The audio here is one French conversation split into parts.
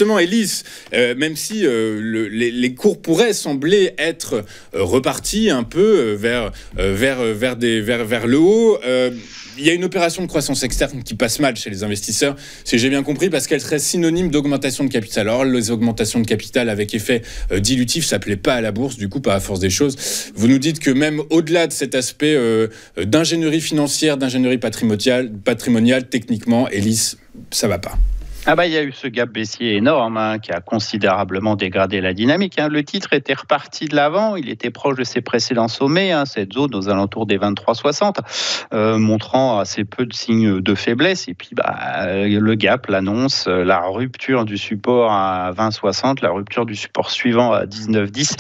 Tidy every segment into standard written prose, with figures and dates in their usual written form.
justement, Elis, même si les cours pourraient sembler être repartis un peu vers le haut, il y a une opération de croissance externe qui passe mal chez les investisseurs, si j'ai bien compris, parce qu'elle serait synonyme d'augmentation de capital. Alors, les augmentations de capital avec effet dilutif, ça ne plaît pas à la bourse, du coup, pas à force des choses. Vous nous dites que même au-delà de cet aspect d'ingénierie financière, d'ingénierie patrimoniale, techniquement, Elis, ça ne va pas. Il y a eu ce gap baissier énorme qui a considérablement dégradé la dynamique. Le titre était reparti de l'avant, il était proche de ses précédents sommets, cette zone aux alentours des 23,60, montrant assez peu de signes de faiblesse. Et puis le gap l'annonce, la rupture du support à 20,60, la rupture du support suivant à 19,10.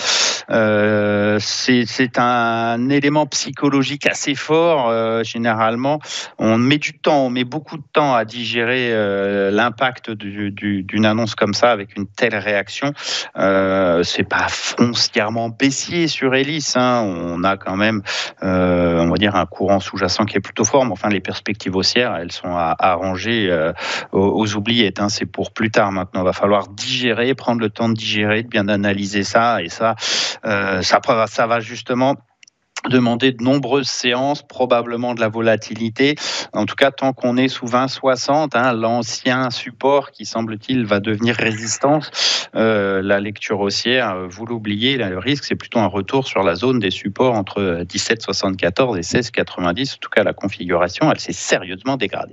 C'est un élément psychologique assez fort. Généralement, on met beaucoup de temps à digérer l'impact d'une annonce comme ça avec une telle réaction. C'est pas foncièrement baissier sur Elis. On a quand même, on va dire, un courant sous-jacent qui est plutôt fort. Mais enfin, les perspectives haussières, elles sont à ranger aux oubliettes. C'est pour plus tard. Maintenant, il va falloir digérer, prendre le temps de digérer, de bien analyser ça. Et ça va justement demander de nombreuses séances, probablement de la volatilité. En tout cas, tant qu'on est sous 20,60, l'ancien support qui, semble-t-il, va devenir résistance, la lecture haussière, vous l'oubliez, le risque, c'est plutôt un retour sur la zone des supports entre 17,74 et 16,90. En tout cas, la configuration, elle s'est sérieusement dégradée.